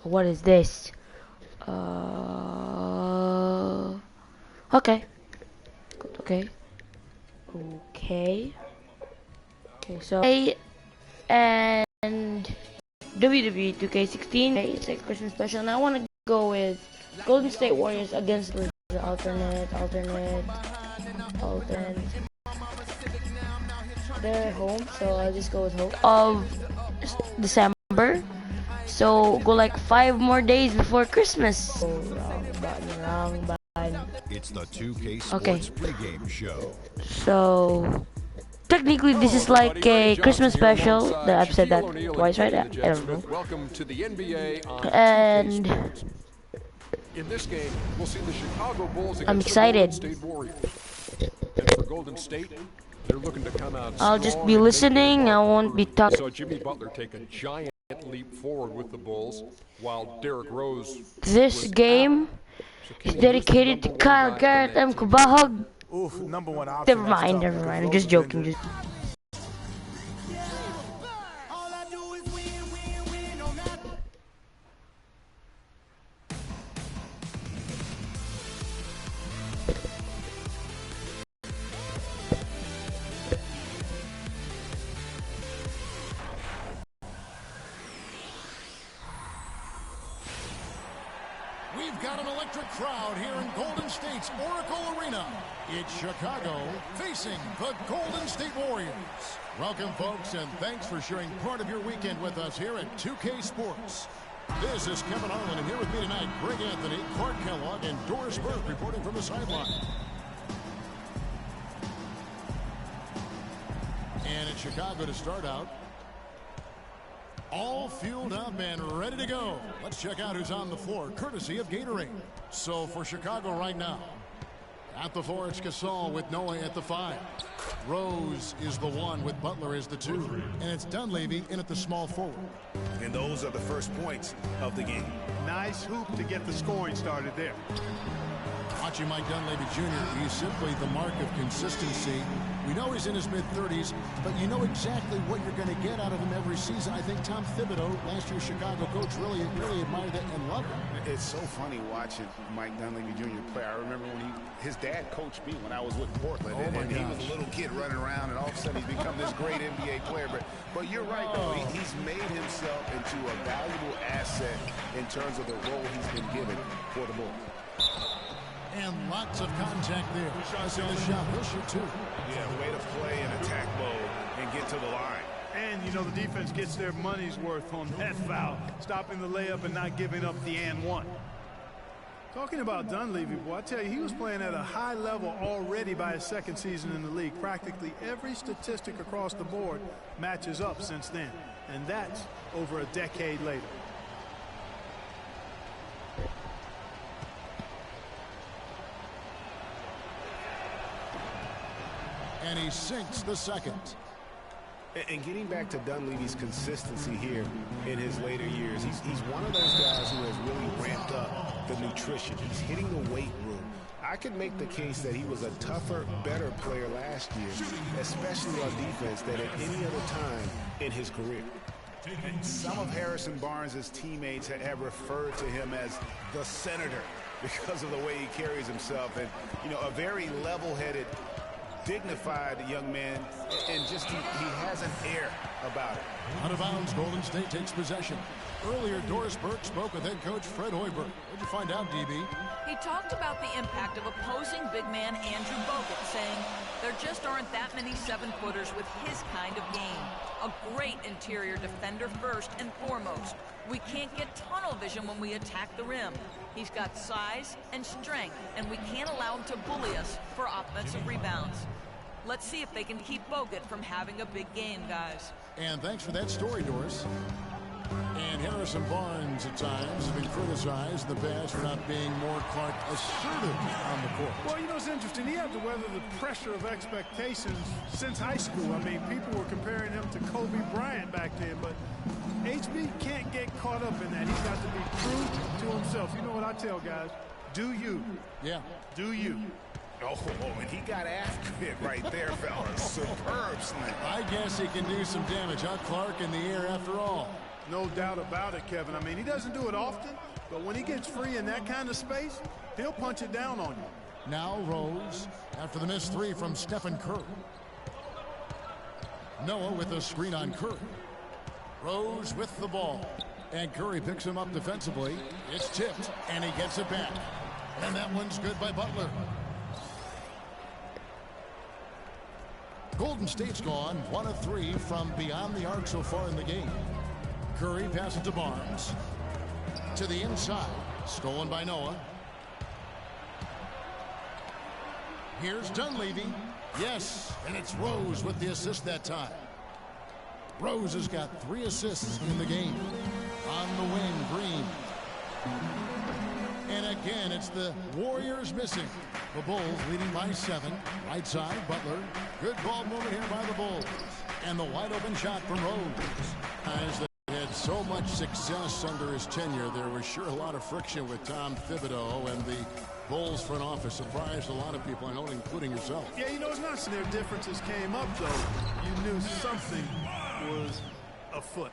What is this? Okay. Good, okay. Okay. Okay, so and WWE 2K16. Okay, it's like Christmas special, and I want to go with Golden State Warriors against the alternate. They're home, so I'll just go with home of December. So go like 5 more days before Christmas. Oh, wrong button. It's the 2K Okay. Sports pregame show. So technically, this is like a Christmas special. That I've said that twice, right? I don't know. Welcome to the NBA on And 2K Sports. In this game, we'll see the Chicago Bulls I'm against excited. the Golden State Warriors. And for Golden State, they're looking to come out I'll just strong be and make listening. their I mark won't be early. talking. So Jimmy Butler take a giant leap forward with the Bulls, while Derrick Rose. This was game out. So is can you dedicated to use the Kyle number one Garrett guy M. from that team? Kabahog. Number one option. Never mind. I'm just joking. We've got an electric crowd here in Golden State's Oracle Arena. It's Chicago facing the Golden State Warriors. Welcome, folks, and thanks for sharing part of your weekend with us here at 2K Sports. This is Kevin Harlan, and here with me tonight, Greg Anthony, Clark Kellogg, and Doris Burke reporting from the sideline. And it's Chicago to start out. All fueled up and ready to go. Let's check out who's on the floor, courtesy of Gatorade. So for Chicago right now, at the 4, it's Gasol with Noah at the 5. Rose is the 1 with Butler as the 2. And it's Dunleavy in at the small forward. And those are the first points of the game. Nice hoop to get the scoring started there. Watching Mike Dunleavy Jr., he's simply the mark of consistency. We know he's in his mid-30s, but you know exactly what you're going to get out of him every season. I think Tom Thibodeau, last year's Chicago coach, really admired it and loved it. It's so funny watching Mike Dunleavy Jr. play. I remember when his dad coached me when I was with Portland, and he was a little kid running around, and all of a sudden he's become this great NBA player. But you're right, though. He's made himself into a valuable asset in terms of the role he's been given for the Bulls. And lots of contact there. Shaw's in the shot. He'll shoot 2. Yeah, way to play in attack mode and get to the line. And, you know, the defense gets their money's worth on that foul, stopping the layup and not giving up the and 1. Talking about Dunleavy, boy, I tell you, he was playing at a high level already by his second season in the league. Practically every statistic across the board matches up since then. And that's over a decade later. And he sinks the second. And getting back to Dunleavy's consistency here in his later years, he's one of those guys who has really ramped up the nutrition. He's hitting the weight room. I could make the case that he was a tougher, better player last year, especially on defense, than at any other time in his career. And some of Harrison Barnes' teammates have referred to him as the senator because of the way he carries himself, and, you know, a very level-headed, dignified young man, and just he has an air about it. Out of bounds, Golden State takes possession. Earlier, Doris Burke spoke with head coach Fred Hoiberg. What'd you find out, DB? He talked about the impact of opposing big man Andrew Bogut, saying there just aren't that many 7-footers with his kind of game. A great interior defender first and foremost. We can't get tunnel vision when we attack the rim. He's got size and strength, and we can't allow him to bully us for offensive rebounds. Let's see if they can keep Bogut from having a big game, guys. And thanks for that story, Doris. And Harrison Barnes at times has been criticized in the past for not being more Clark assertive on the court. Well, you know, it's interesting. He had to weather the pressure of expectations since high school. I mean, people were comparing him to Kobe Bryant back then, but HB can't get caught up in that. He's got to be true to himself. You know what I tell guys? Do you. Yeah. Do you. Oh, and he got after it right there, fellas. Superb slam. I guess he can do some damage, huh, Clark, in the air after all. No doubt about it, Kevin. I mean, he doesn't do it often, but when he gets free in that kind of space, he'll punch it down on you. Now Rose after the missed three from Stephen Curry. Noah with a screen on Curry. Rose with the ball. And Curry picks him up defensively. It's tipped, and he gets it back. And that one's good by Butler. Golden State's gone 1 of 3 from beyond the arc so far in the game. Curry passes to Barnes. To the inside. Stolen by Noah. Here's Dunleavy. Yes, and it's Rose with the assist that time. Rose has got 3 assists in the game. On the wing, Green. And again, it's the Warriors missing. The Bulls leading by 7. Right side, Butler. Good ball movement here by the Bulls. And the wide open shot from Rose. Guys that had so much success under his tenure, there was sure a lot of friction with Tom Thibodeau, and the Bulls front office surprised a lot of people, I know, including yourself. Yeah, you know, it's not their differences came up, though. You knew something was afoot.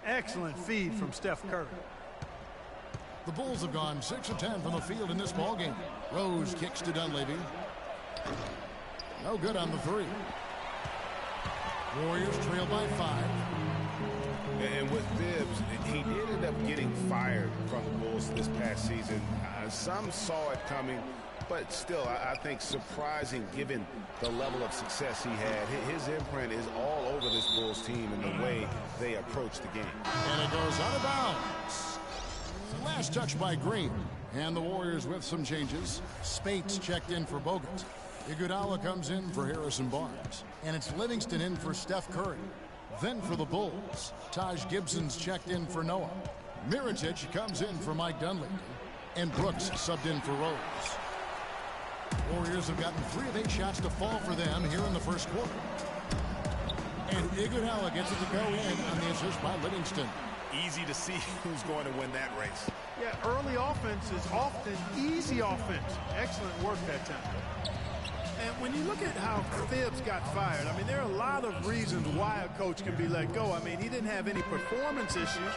Excellent feed from Steph Curry. The Bulls have gone 6 of 10 from the field in this ballgame. Rose kicks to Dunleavy. No good on the 3. Warriors trail by 5. And with Bibbs, he did end up getting fired from the Bulls this past season. Some saw it coming, but still, I think surprising given the level of success he had. His imprint is all over this Bulls team and the way they approach the game. And it goes out of bounds. Last touch by Green. And the Warriors with some changes. Spates checked in for Bogut. Iguodala comes in for Harrison Barnes. And it's Livingston in for Steph Curry. Then for the Bulls, Taj Gibson's checked in for Noah. Mirotic comes in for Mike Dunleavy. And Brooks subbed in for Rose. Warriors have gotten 3 of 8 shots to fall for them here in the first quarter. And Iguodala gets it to go in on the assist by Livingston. Easy to see who's going to win that race. Yeah, early offense is often easy offense. Excellent work that time. And when you look at how Thibs got fired, I mean, there are a lot of reasons why a coach can be let go. I mean, he didn't have any performance issues,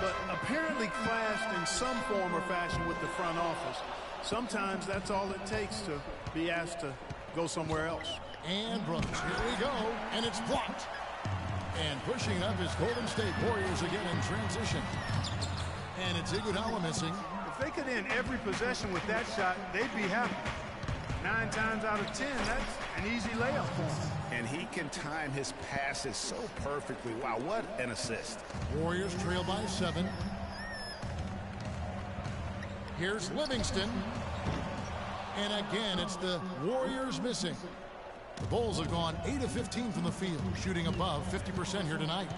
but apparently clashed in some form or fashion with the front office. Sometimes that's all it takes to be asked to go somewhere else. And Brooks, here we go, and it's blocked. And pushing up is Golden State Warriors again in transition. And it's Iguodala missing. If they could end every possession with that shot, they'd be happy. 9 times out of 10, that's an easy layup for him. And he can time his passes so perfectly. Wow, what an assist. Warriors trail by 7. Here's Livingston. And again, it's the Warriors missing. The Bulls have gone 8 of 15 from the field, shooting above 50% here tonight.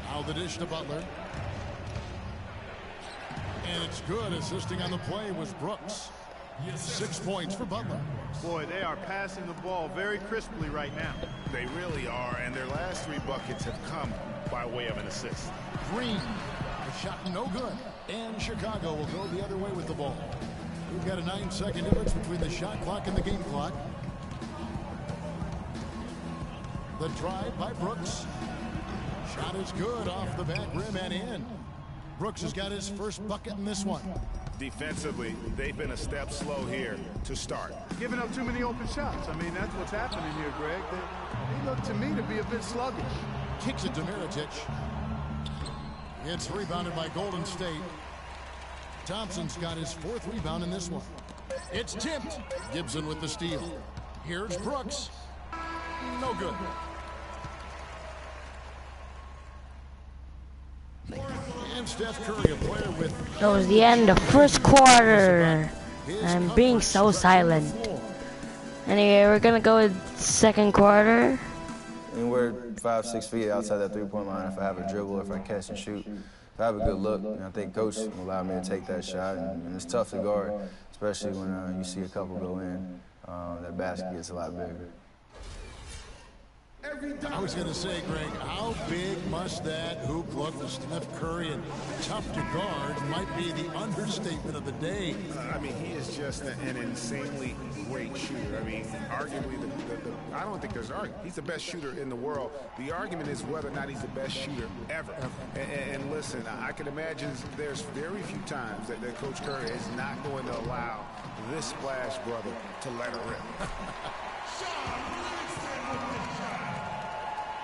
Now the dish to Butler. And it's good. Assisting on the play was Brooks. 6 points for Butler. Boy, they are passing the ball very crisply right now. They really are, and their last 3 buckets have come by way of an assist. Green, a shot no good. And Chicago will go the other way with the ball. We've got a 9-second difference between the shot clock and the game clock. The drive by Brooks. Shot is good off the back rim and in. Brooks has got his first bucket in this one. Defensively, they've been a step slow here to start. Giving up too many open shots. I mean, that's what's happening here, Greg. They look to me to be a bit sluggish. Kicks it to Mirotic. It's rebounded by Golden State. Thompson's got his 4th rebound in this one. It's tipped. Gibson with the steal. Here's Brooks. No good. And Steph Curry, a player with... That was the end of first quarter. I'm being so silent. Anyway, we're gonna go with second quarter. Anywhere 5-6 feet outside that 3-point line, if I have a dribble, if I catch and shoot, if I have a good look, and I think coach will allow me to take that shot. And it's tough to guard, especially when you see a couple go in. That basket gets a lot bigger. I was going to say, Greg, how big must that hoop look for Steph Curry, and tough to guard might be the understatement of the day. I mean, he is just an insanely great shooter. I mean, arguably, I don't think there's an argument. He's the best shooter in the world. The argument is whether or not he's the best shooter ever. And listen, I can imagine there's very few times that Coach Curry is not going to allow this splash brother to let her rip.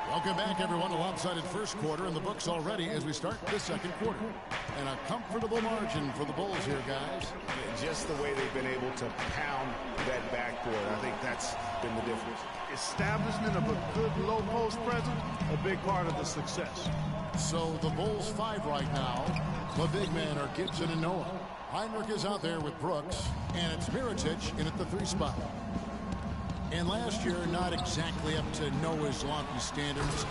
Welcome back, everyone. A lopsided first quarter in the books already as we start the second quarter. And a comfortable margin for the Bulls here, guys. Just the way they've been able to pound that backcourt, I think that's been the difference. Establishment of a good low post presence, a big part of the success. So the Bulls 5 right now. The big men are Gibson and Noah. Heinrich is out there with Brooks, and it's Mirotic in at the 3 spot. And last year, not exactly up to Noah's lofty standards.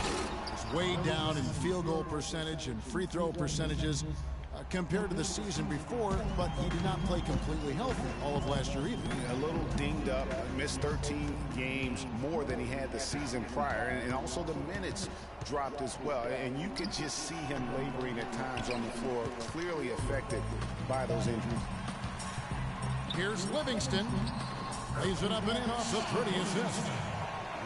It's way down in field goal percentage and free throw percentages compared to the season before, but he did not play completely healthy all of last year either. A little dinged up, missed 13 games more than he had the season prior, and also the minutes dropped as well. And you could just see him laboring at times on the floor, clearly affected by those injuries. Here's Livingston. Lays it up and in off the pretty assist.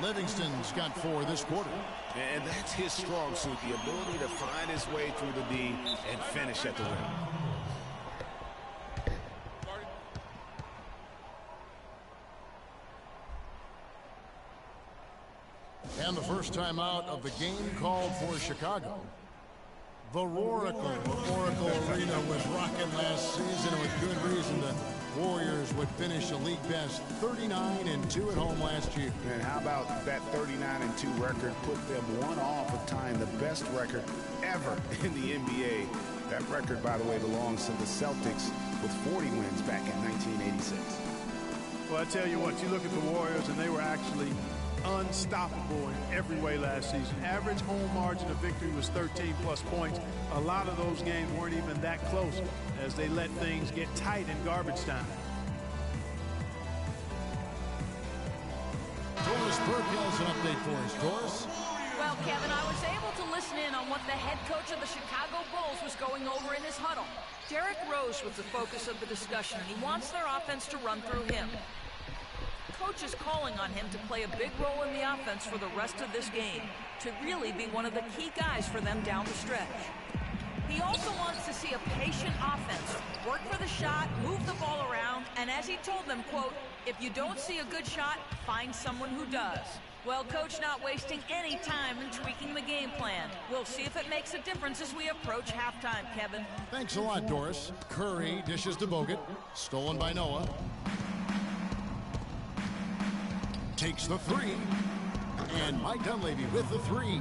Livingston's got 4 this quarter. And that's his strong suit, the ability to find his way through the D and finish at the rim. And the first time out of the game called for Chicago. The Roracle of Oracle Arena was rocking last season, and with good reason. The Warriors would finish a league best 39-2 at home last year. And how about that 39-2 record put them one off of tying the best record ever in the NBA. That record, by the way, belongs to the Celtics with 40 wins back in 1986. Well, I tell you what, you look at the Warriors, and they were actually unstoppable in every way last season. Average home margin of victory was 13+ points. A lot of those games weren't even that close as they let things get tight in garbage time. Doris Burke has an update for us. Doris? Well, Kevin, I was able to listen in on what the head coach of the Chicago Bulls was going over in his huddle. Derrick Rose was the focus of the discussion, and he wants their offense to run through him. Coach is calling on him to play a big role in the offense for the rest of this game, to really be one of the key guys for them down the stretch. He also wants to see a patient offense, work for the shot, move the ball around, and as he told them, quote, if you don't see a good shot, find someone who does. Well, Coach not wasting any time in tweaking the game plan. We'll see if it makes a difference as we approach halftime, Kevin. Thanks a lot, Doris. Curry dishes to Bogut, stolen by Noah. Takes the 3, and Mike Dunleavy with the 3.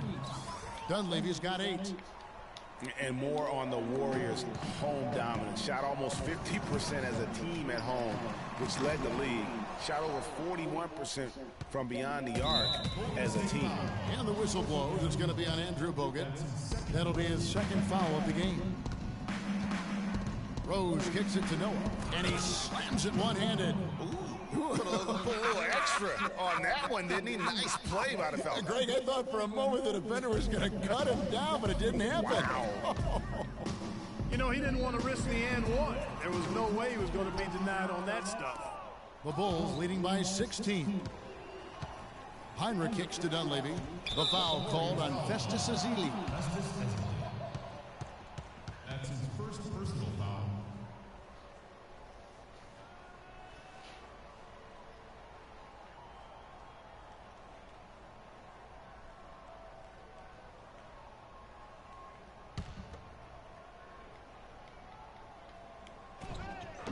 Dunleavy's got 8. And more on the Warriors' home dominance. Shot almost 50% as a team at home, which led the league. Shot over 41% from beyond the arc as a team. And the whistle blows. It's going to be on Andrew Bogut. That'll be his second foul of the game. Rose kicks it to Noah, and he slams it one-handed. Put a little extra on that one, didn't he? Nice play by the fella. Greg, I thought for a moment the defender was going to cut him down, but it didn't happen. Wow. You know, he didn't want to risk the and one. There was no way he was going to be denied on that stuff. The Bulls leading by 16. Heinrich kicks to Dunleavy. The foul called on Festus Ezeli. That's his first personal foul.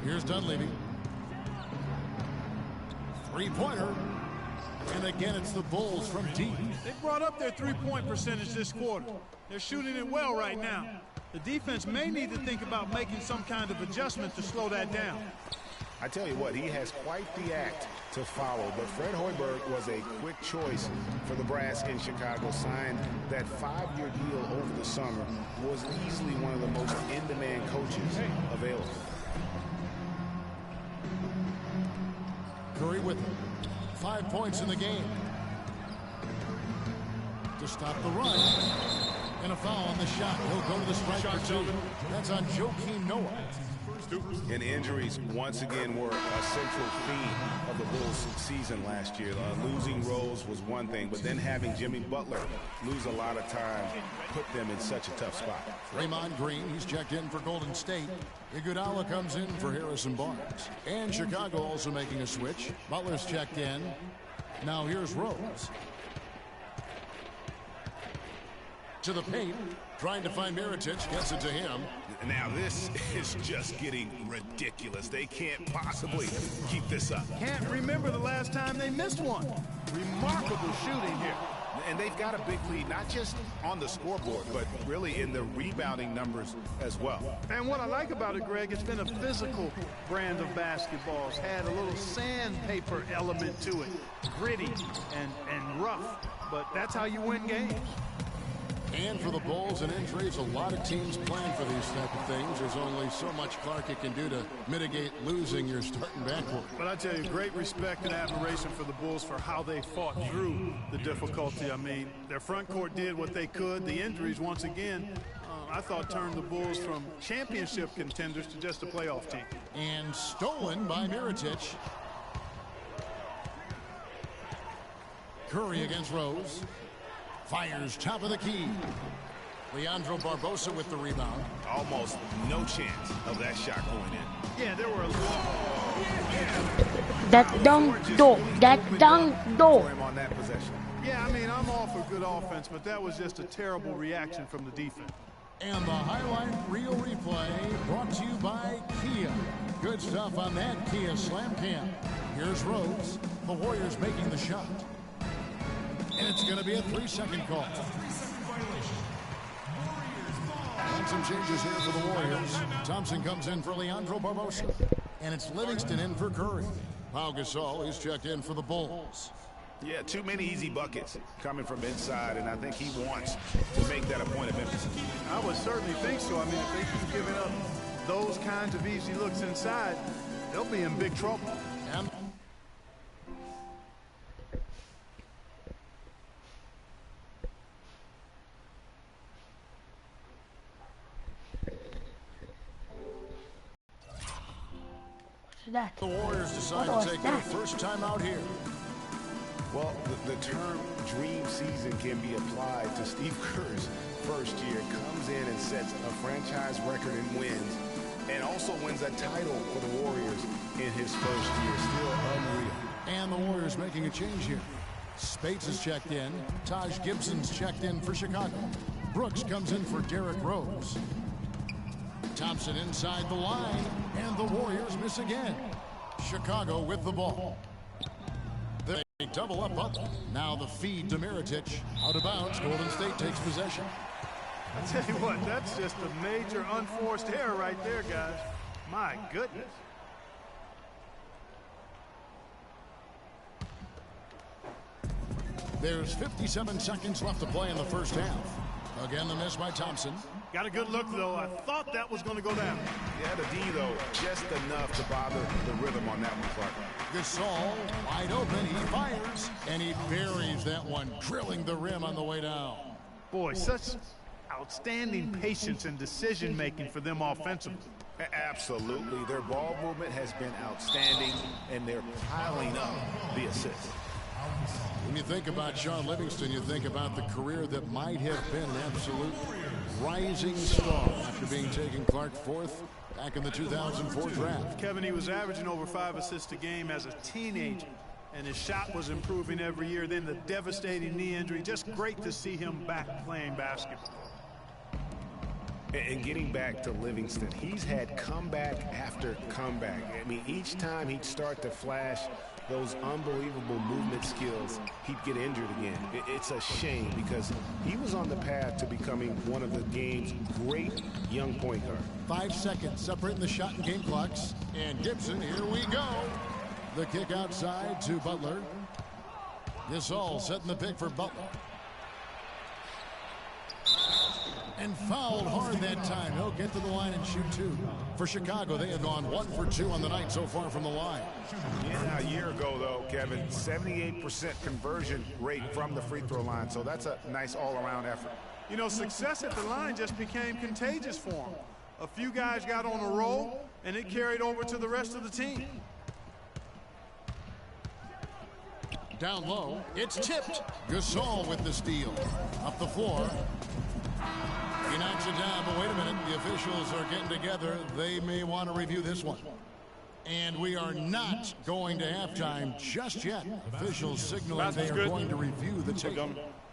Here's Dunleavy. Three-pointer. And again, it's the Bulls from deep. They brought up their three-point percentage this quarter. They're shooting it well right now. The defense may need to think about making some kind of adjustment to slow that down. I tell you what, he has quite the act to follow, but Fred Hoiberg was a quick choice for the brass in Chicago. Signed that 5-year deal over the summer, was easily one of the most in-demand coaches available. Curry with him. 5 points in the game. to stop the run. And a foul on the shot. He'll go to the strike for two. That's on Joakim Noah. And injuries once again were a central theme of the Bulls' season last year. Losing Rose was one thing, but then having Jimmy Butler lose a lot of time put them in such a tough spot. Draymond Green, he's checked in for Golden State. Iguodala comes in for Harrison Barnes. And Chicago also making a switch. Butler's checked in. Now here's Rose. To the paint, trying to find Mirotic, gets it to him. Now this is just getting ridiculous. They can't possibly keep this up. Can't remember the last time they missed one. Remarkable shooting here. And they've got a big lead, not just on the scoreboard, but really in the rebounding numbers as well. And what I like about it, Greg, it's been a physical brand of basketball. It's had a little sandpaper element to it. Gritty and rough. But that's how you win games. And for the Bulls and injuries, a lot of teams plan for these type of things. There's only so much Clark can do to mitigate losing your starting backcourt. But I tell you, great respect and admiration for the Bulls for how they fought through the difficulty. I mean, their front court did what they could. The injuries, once again, I thought turned the Bulls from championship contenders to just a playoff team. And stolen by Mirotic. Curry against Rose. Fires top of the key. Leandro Barbosa with the rebound. Almost no chance of that shot going in. Yeah, there were a lot. That dunk do. That dunk do. For him on that possession. Yeah, I mean, I'm all for good offense, but that was just a terrible reaction from the defense. And the highlight reel replay brought to you by Kia. Good stuff on that Kia Slam Cam. Here's Rose. The Warriors making the shot. And it's going to be a 3-second call. And some changes here for the Warriors. Thompson comes in for Leandro Barbosa. And it's Livingston in for Curry. Pau Gasol is checked in for the Bulls. Yeah, too many easy buckets coming from inside, and I think he wants to make that a point of emphasis. I would certainly think so. I mean, if they keep giving up those kinds of easy looks inside, they'll be in big trouble. And That. the Warriors decide What to was take their that? first time out here. Well, the term dream season can be applied to Steve Kerr's first year. Comes in and sets a franchise record in wins, and also wins a title for the Warriors in his first year. Still unreal. And the Warriors making a change here. Spates is checked in. Taj Gibson's checked in for Chicago. Brooks comes in for Derrick Rose. Thompson inside the line, and the Warriors miss again. Chicago with the ball. They double up Butler. Now the feed to Mirotic. Out of bounds. Golden State takes possession. I tell you what, that's just a major unforced error right there, guys. My goodness. There's 57 seconds left to play in the first half. Again, the miss by Thompson. Got a good look, though. I thought that was going to go down. Yeah, the D, though, just enough to bother the rhythm on that one, Clark. Gasol wide open. He fires, and he buries that one, drilling the rim on the way down. Boy, such outstanding patience and decision-making for them offensively. Absolutely. Their ball movement has been outstanding, and they're piling up the assists. When you think about Sean Livingston, you think about the career that might have been an absolute rising star after being taken Clark fourth back in the 2004 draft. Kevin, he was averaging over 5 assists a game as a teenager, and his shot was improving every year. Then the devastating knee injury. Just great to see him back playing basketball. And getting back to Livingston, he's had comeback after comeback. I mean, each time he'd start to flash those unbelievable movement skills, he'd get injured again. It's a shame because he was on the path to becoming one of the game's great young point guards. 5 seconds separating the shot and game clocks. And Gibson, here we go. The kick outside to Butler. Gasol setting the pick for Butler. And fouled hard that time. He'll get to the line and shoot 2. For Chicago, they have gone 1 for 2 on the night so far from the line. Yeah, a year ago, though, Kevin, 78% conversion rate from the free throw line. So that's a nice all-around effort. You know, success at the line just became contagious for him. A few guys got on a roll, and it carried over to the rest of the team. Down low, it's tipped. Gasol with the steal. Up the floor. He knocks it down, but wait a minute. The officials are getting together. They may want to review this one. And we are not going to halftime just yet. Officials signaling they are going to review the tape.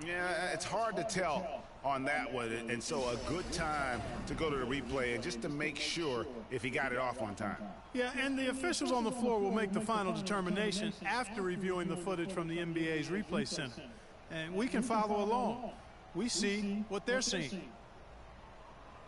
Yeah, it's hard to tell on that one, and so a good time to go to the replay and just to make sure if he got it off on time. Yeah, and the officials on the floor will make the final determination after reviewing the footage from the NBA's replay center. And we can follow along. We see what they're seeing.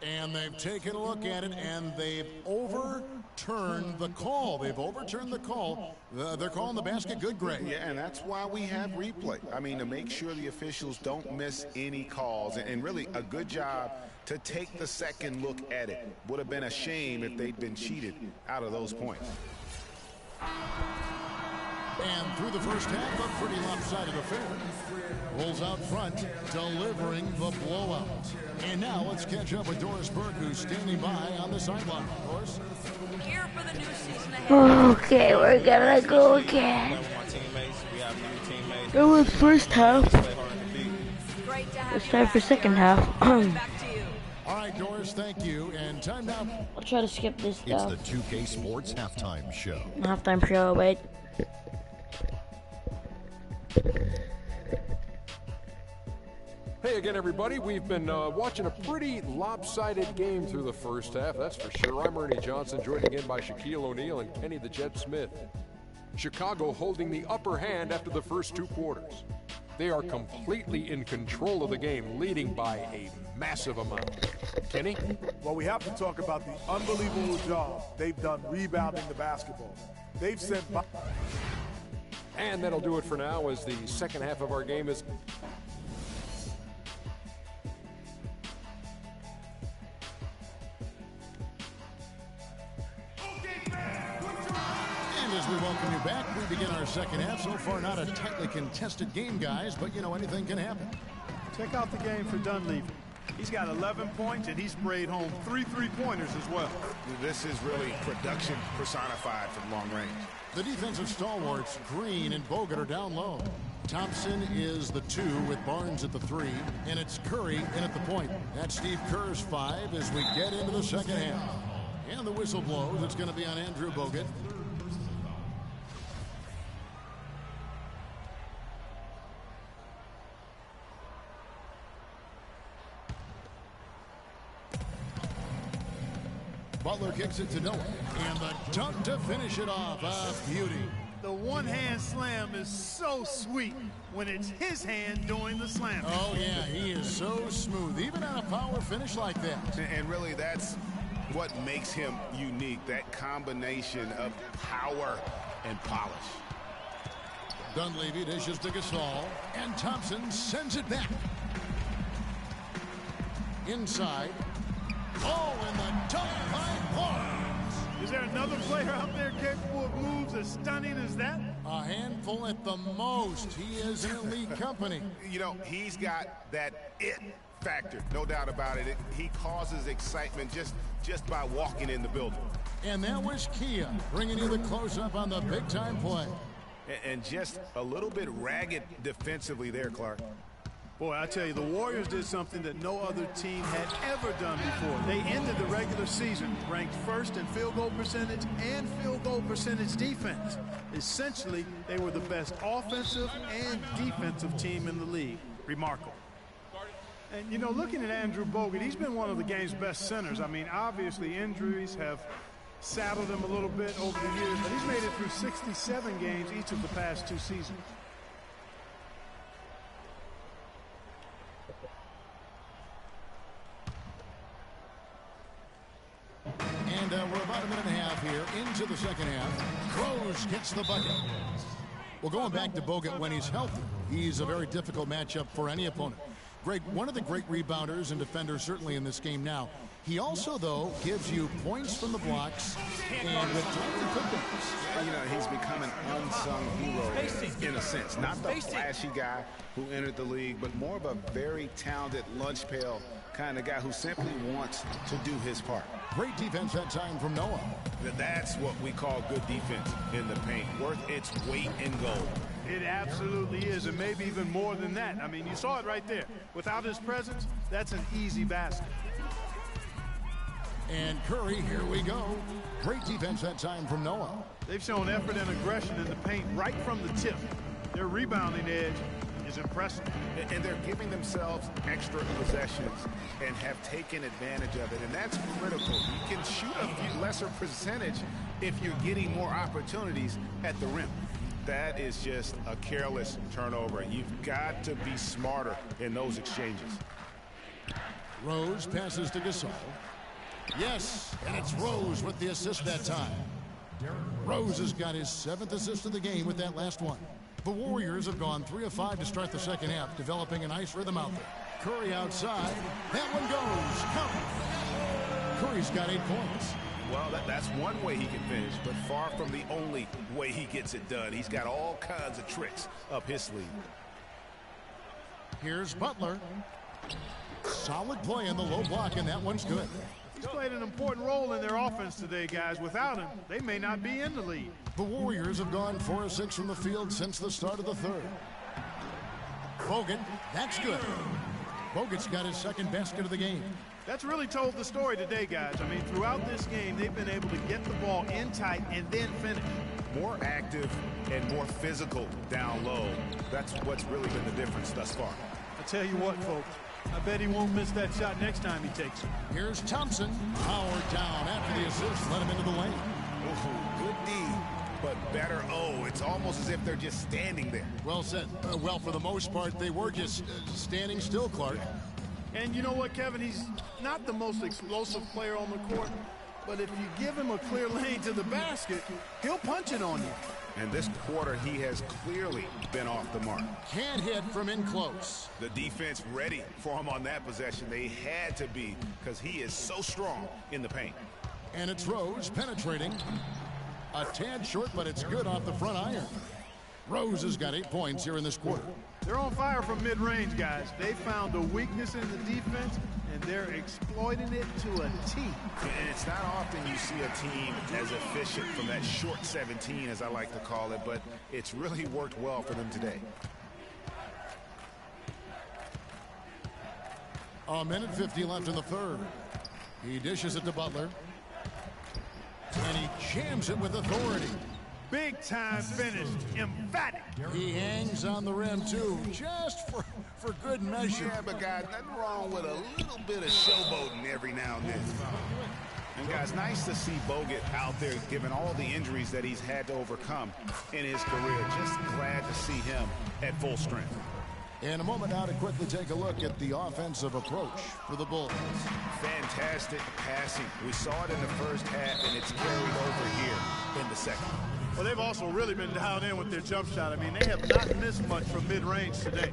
And they've taken a look at it, and they've overturned the call. They've overturned the call. They're calling the basket good, Greg. Yeah, and that's why we have replay. I mean, to make sure the officials don't miss any calls. And really, a good job to take the second look at it. Would have been a shame if they'd been cheated out of those points. And through the first half, a pretty lopsided affair. Bulls out front, delivering the blowout. And now let's catch up with Doris Burke, who's standing by on the sideline. Doris? Here for the new season ahead. Okay, we're gonna go again. It was first half. Great to have It's you time back for second here. half. Back to you. All right, Doris, thank you. And time now. I'll try to skip this It's stuff. the 2K Sports Halftime Show. Halftime show, wait. Hey again, everybody. We've been watching a pretty lopsided game through the first half, that's for sure. I'm Ernie Johnson, joined again by Shaquille O'Neal and Kenny the Jet Smith. Chicago holding the upper hand after the first 2 quarters. They are completely in control of the game, leading by a massive amount. Kenny? Well, we have to talk about the unbelievable job they've done rebounding the basketball. They've sent... And that'll do it for now as the second half of our game is... And as we welcome you back, we begin our second half. So far, not a tightly contested game, guys, but, you know, anything can happen. Check out the game for Dunleavy. He's got 11 points, and he sprayed home 3 3-pointers as well. This is really production personified from long range. The defensive stalwarts, Green and Bogut, are down low. Thompson is the 2 with Barnes at the 3, and it's Curry in at the point. That's Steve Kerr's 5 as we get into the second half. And the whistle blows. It's going to be on Andrew Bogut. Butler kicks it to Noah. And the dunk to finish it off. A beauty. The one-hand slam is so sweet when it's his hand doing the slam. Oh, yeah, he is so smooth, even on a power finish like that. And really, that's what makes him unique, that combination of power and polish. Dunleavy dishes to Gasol, and Thompson sends it back. Inside. Oh, and the dunk by Barnes. Is there another player out there capable of moves as stunning as that? A handful at the most. He is in elite company. You know, he's got that it factor, no doubt about it. He causes excitement just by walking in the building. And that was Kia bringing you the close-up on the big-time play. And just a little bit ragged defensively there, Clark. Boy, I tell you, the Warriors did something that no other team had ever done before. They ended the regular season ranked first in field goal percentage and field goal percentage defense. Essentially, they were the best offensive and defensive team in the league. Remarkable. And, you know, looking at Andrew Bogut, he's been one of the game's best centers. I mean, obviously, injuries have saddled him a little bit over the years, but he's made it through 67 games each of the past 2 seasons. And we're about a minute and a half here into the second half. Rose gets the bucket. Well, going back to Bogut when he's healthy, he's a very difficult matchup for any opponent. Greg, one of the great rebounders and defenders certainly in this game now. He also, though, gives you points from the blocks and with timely putbacks. You know, he's become an unsung hero in a sense. Not the flashy guy who entered the league, but more of a very talented lunch pail kind of guy who simply wants to do his part. Great defense that time from Noah. That's what we call good defense in the paint. Worth its weight in gold. It absolutely is, and maybe even more than that. I mean, you saw it right there. Without his presence, that's an easy basket. And Curry, here we go. Great defense that time from Noah. They've shown effort and aggression in the paint right from the tip. Their rebounding edge is impressive. And they're giving themselves extra possessions and have taken advantage of it. And that's critical. You can shoot a few lesser percentage if you're getting more opportunities at the rim. That is just a careless turnover. You've got to be smarter in those exchanges. Rose passes to Gasol. Yes, and it's Rose with the assist that time. Rose has got his 7th assist of the game with that last one. The Warriors have gone 3 of 5 to start the second half, developing a nice rhythm out there. Curry outside. That one goes. Count. Curry's got 8 points. Well, that's one way he can finish, but far from the only way he gets it done. He's got all kinds of tricks up his sleeve. Here's Butler. Solid play in the low block, and that one's good. He's played an important role in their offense today, guys. Without him, they may not be in the lead. The Warriors have gone 4 of 6 from the field since the start of the third. Bogut, that's good. Bogut's got his 2nd basket of the game. That's really told the story today, guys. I mean, throughout this game, they've been able to get the ball in tight and then finish. More active and more physical down low. That's what's really been the difference thus far. I tell you what, folks. I bet he won't miss that shot next time he takes it. Here's Thompson. Powered down after the assist. Let him into the lane. Ooh, good D, but better O. It's almost as if they're just standing there. Well said. Well, for the most part, they were just standing still, Clark. And you know what, Kevin? He's not the most explosive player on the court, but if you give him a clear lane to the basket, he'll punch it on you. And this quarter, he has clearly been off the mark. Can't hit from in close. The defense ready for him on that possession. They had to be, because he is so strong in the paint. And it's Rose penetrating. A tad short, but it's good off the front iron. Rose has got 8 points here in this quarter. They're on fire from mid-range, guys. They found a weakness in the defense, and they're exploiting it to a T. And it's not often you see a team as efficient from that short 17, as I like to call it, but it's really worked well for them today. A minute 50 left in the third. He dishes it to Butler. And he jams it with authority. Big time finish, emphatic. He hangs on the rim too, just for good measure. Yeah, but guys, nothing wrong with a little bit of showboating every now and then. And guys, nice to see Bogut out there given all the injuries that he's had to overcome in his career. Just glad to see him at full strength. In a moment now to quickly take a look at the offensive approach for the Bulls. Fantastic passing. We saw it in the first half, and it's carried over here in the second. Well, they've also really been dialed in with their jump shot. I mean, they have not missed much from mid-range today.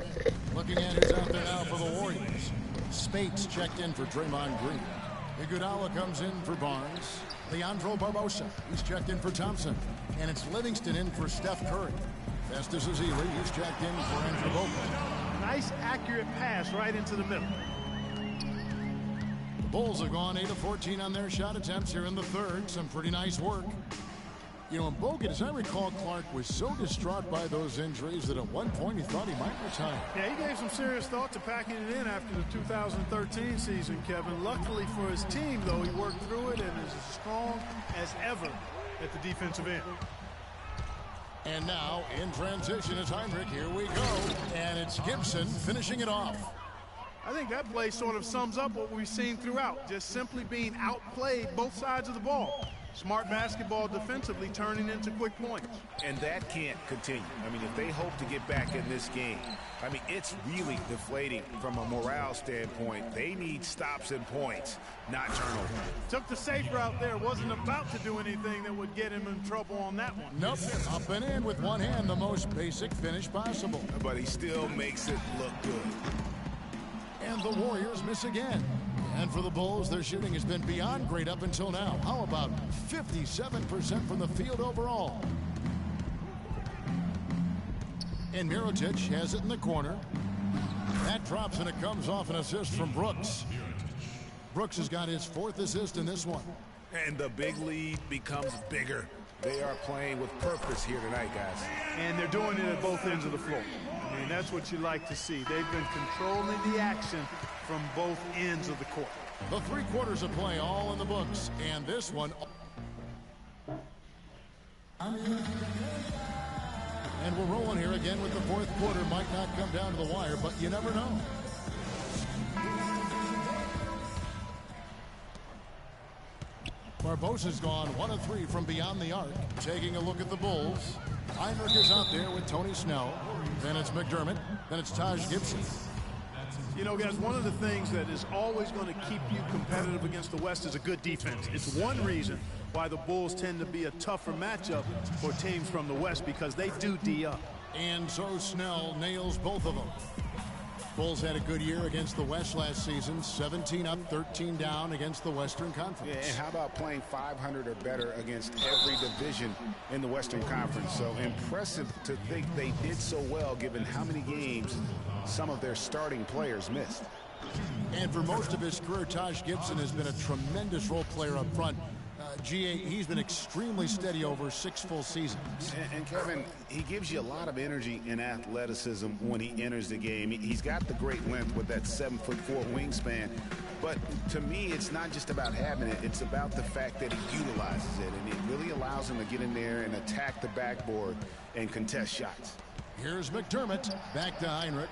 Looking at who's out there now for the Warriors. Spates checked in for Draymond Green. Iguodala comes in for Barnes. Leandro Barbosa, he's checked in for Thompson. And it's Livingston in for Steph Curry. Festus Ezeli, he's checked in for Andrew Bogut. Nice, accurate pass right into the middle. The Bulls have gone 8 of 14 on their shot attempts here in the third. Some pretty nice work. You know, and Bogut, as I recall, Clark was so distraught by those injuries that at one point he thought he might retire. Yeah, he gave some serious thought to packing it in after the 2013 season, Kevin. Luckily for his team, though, he worked through it and is as strong as ever at the defensive end. And now, in transition, it's Heinrich. Here we go. And it's Gibson finishing it off. I think that play sort of sums up what we've seen throughout. Just simply being outplayed both sides of the ball. Smart basketball defensively turning into quick points. And that can't continue. I mean, if they hope to get back in this game, I mean, it's really deflating from a morale standpoint. They need stops and points, not turnovers. Took the safe route there. Wasn't about to do anything that would get him in trouble on that one. Nope. Up and in with one hand, the most basic finish possible. But he still makes it look good. And the Warriors miss again. And for the Bulls, their shooting has been beyond great up until now. How about 57% from the field overall? And Mirotic has it in the corner. That drops, and it comes off an assist from Brooks. Brooks has got his 4th assist in this one. And the big lead becomes bigger. They are playing with purpose here tonight, guys. And they're doing it at both ends of the floor. I mean, that's what you like to see. They've been controlling the action from both ends of the court. The 3 quarters of play all in the books. And this one. And we're rolling here again with the 4th quarter. Might not come down to the wire, but you never know. Barbosa's gone 1 of 3 from beyond the arc. Taking a look at the Bulls. Hinrich is out there with Tony Snell. Then it's McDermott. Then it's Taj Gibson. You know, guys, one of the things that is always going to keep you competitive against the West is a good defense. It's one reason why the Bulls tend to be a tougher matchup for teams from the West, because they do D up. And so Snell nails both of them. Bulls had a good year against the West last season. 17 up, 13 down against the Western Conference. Yeah, and how about playing 500 or better against every division in the Western Conference? So impressive to think they did so well given how many games some of their starting players missed. And for most of his career, Taj Gibson has been a tremendous role player up front. GA, he's been extremely steady over 6 full seasons. And Kevin, he gives you a lot of energy and athleticism when he enters the game. He's got the great length with that 7'4" wingspan. But to me, it's not just about having it. It's about the fact that he utilizes it. And it really allows him to get in there and attack the backboard and contest shots. Here's McDermott. Back to Hinrich.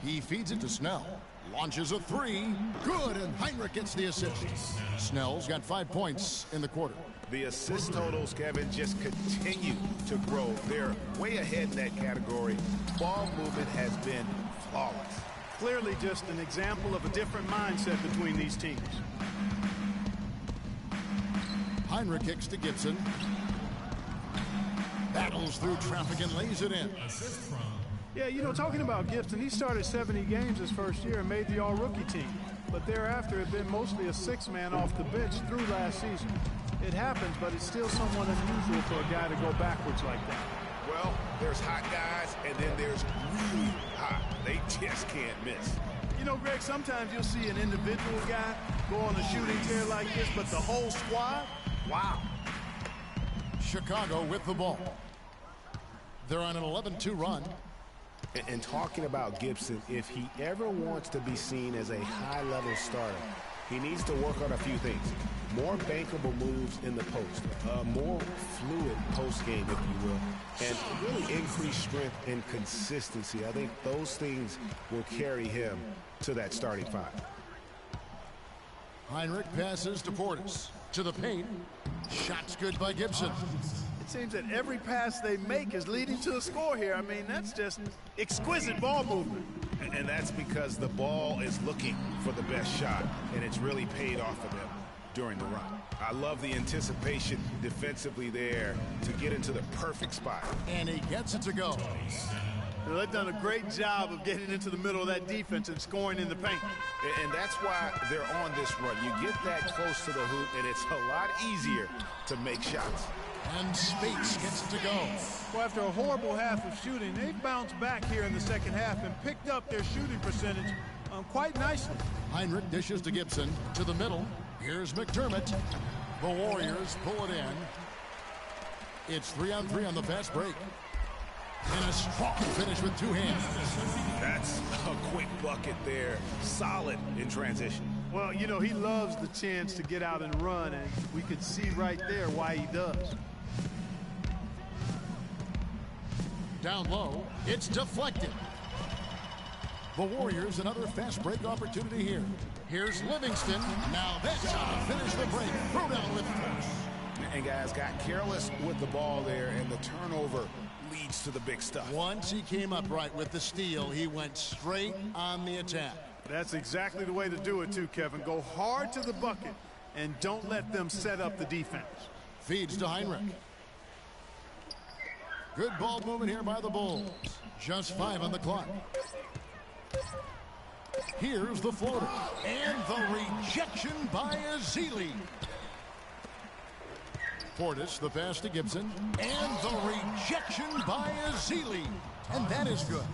He feeds it to Snell. Launches a 3. Good, and Hinrich gets the assist. Snell's got 5 points in the quarter. The assist totals, Kevin, just continue to grow. They're way ahead in that category. Ball movement has been flawless. Clearly just an example of a different mindset between these teams. Hinrich kicks to Gibson. Battles through traffic and lays it in. Yeah, you know, talking about Gibson, he started 70 games his first year and made the all-rookie team. But thereafter, had been mostly a 6-man off the bench through last season. It happens, but it's still somewhat unusual for a guy to go backwards like that. Well, there's hot guys, and then there's really hot. They just can't miss. You know, Greg, sometimes you'll see an individual guy go on a shooting tear like this, but the whole squad, wow. Chicago with the ball. They're on an 11-2 run. And talking about Gibson, if he ever wants to be seen as a high-level starter, he needs to work on a few things. More bankable moves in the post, more fluid post game, if you will, and really increased strength and consistency. I think those things will carry him to that starting 5. Hinrich passes to Portis. To the paint. Shot's good by Gibson. It seems that every pass they make is leading to a score here. I mean, that's just exquisite ball movement. And that's because the ball is looking for the best shot, and it's really paid off for them during the run. I love the anticipation defensively there to get into the perfect spot. And he gets it to go. Well, they've done a great job of getting into the middle of that defense and scoring in the paint. And that's why they're on this run. You get that close to the hoop, and it's a lot easier to make shots. And Spates gets it to go. Well, after a horrible half of shooting, they've bounced back here in the second half and picked up their shooting percentage quite nicely. Hinrich dishes to Gibson. To the middle. Here's McDermott. The Warriors pull it in. It's 3-on-3 on the fast break. And a strong finish with 2 hands. That's a quick bucket there. Solid in transition. Well, you know, he loves the chance to get out and run, and we could see right there why he does. Down low, it's deflected. The Warriors, another fast break opportunity here. Here's Livingston. Now that's how to finish the break. Throw down with force. And guys got careless with the ball there, and the turnover leads to the big stuff. Once he came up right with the steal, he went straight on the attack. That's exactly the way to do it too, Kevin. Go hard to the bucket and don't let them set up the defense. Feeds to Hinrich. Good ball movement here by the Bulls. Just 5 on the clock. Here's the floater. And the rejection by Ezeli. Portis, the pass to Gibson. And the rejection by Ezeli. And that is good.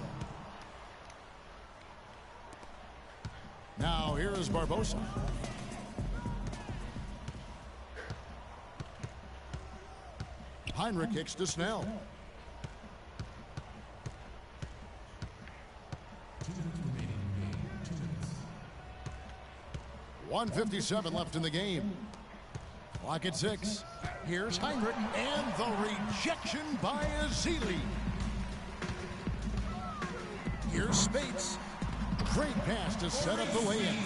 Now here is Barbosa. Heinrich kicks to Snell. 1:57 left in the game. Clock at 6. Here's Heinrich and the rejection by Ezeli. Here's Spates. Great pass to set up the lay-in.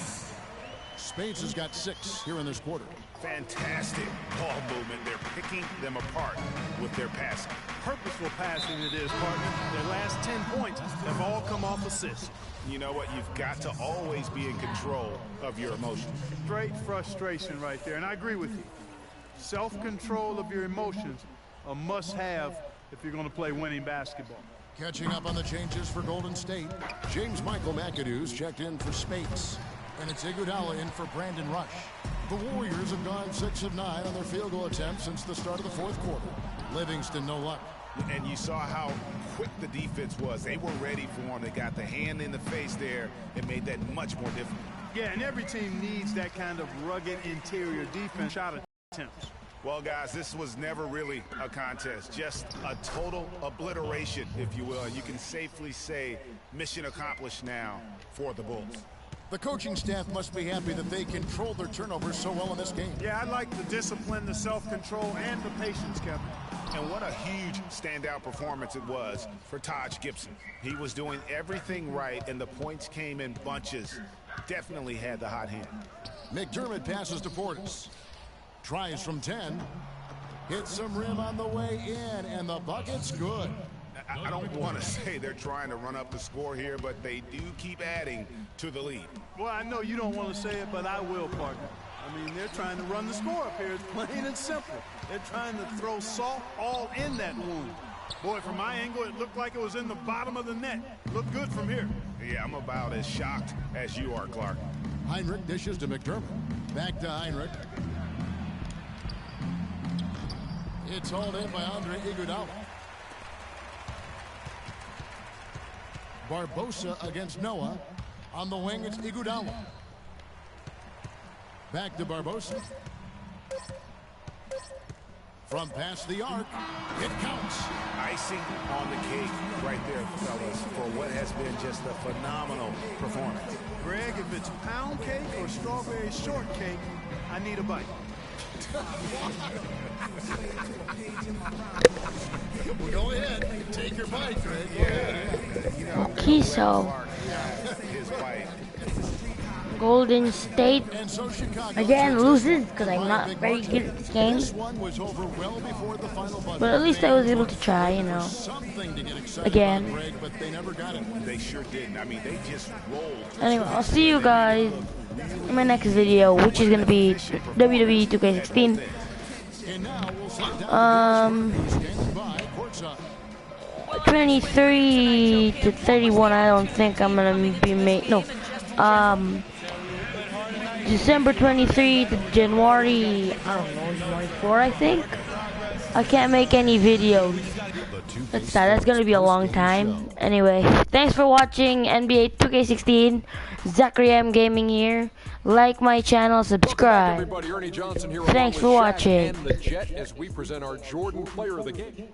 Spates has got 6 here in this quarter. Fantastic ball movement. They're picking them apart with their passing. Purposeful passing it is, partner. Their last 10 points have all come off assists. You know what? You've got to always be in control of your emotions. Straight frustration right there, and I agree with you. Self-control of your emotions, a must-have if you're going to play winning basketball. Catching up on the changes for Golden State. James Michael McAdoo's checked in for Spates. And it's Iguodala in for Brandon Rush. The Warriors have gone 6 of 9 on their field goal attempts since the start of the 4th quarter. Livingston, no luck. And you saw how quick the defense was. They were ready for him. They got the hand in the face there and made that much more difficult. Yeah, and every team needs that kind of rugged interior defense shot attempts. Well, guys, this was never really a contest. Just a total obliteration, if you will. You can safely say mission accomplished now for the Bulls. The coaching staff must be happy that they controlled their turnovers so well in this game. Yeah, I like the discipline, the self-control, and the patience, Kevin. And what a huge standout performance it was for Taj Gibson. He was doing everything right, and the points came in bunches. Definitely had the hot hand. McDermott passes to Portis. Tries from 10. Hits some rim on the way in, and the bucket's good. I don't want to say they're trying to run up the score here, but they do keep adding to the lead. Well, I know you don't want to say it, but I will, partner. I mean, they're trying to run the score up here. It's plain and simple. They're trying to throw salt all in that wound. Boy, from my angle, it looked like it was in the bottom of the net. Looked good from here. Yeah, I'm about as shocked as you are, Clark. Heinrich dishes to McDermott. Back to Heinrich. It's hauled in by Andre Iguodala. Barbosa against Noah. On the wing, it's Iguodala. Back to Barbosa. From past the arc, it counts. Icing on the cake right there, fellas, for what has been just a phenomenal performance. Greg, if it's pound cake or strawberry shortcake, I need a bite. Well, go ahead. Take your bite, Greg. Okay, so Golden State again loses because I'm not very good at this game. But at least I was able to try, you know. Again. They sure didn't. I mean, they just rolled. Anyway, I'll see you guys in my next video, which is gonna be WWE 2K16. 23 to 31. I don't think I'm gonna be no. December 23 to January, I don't know, January 4, I think. I can't make any videos. That's sad. That's gonna be a long time. Anyway, thanks for watching NBA 2K16. Zachary M Gaming here. Like my channel, subscribe. Everybody, Ernie Johnson here Thanks along for with Shaq watching. and the Jet as we present our Jordan Player of the Game.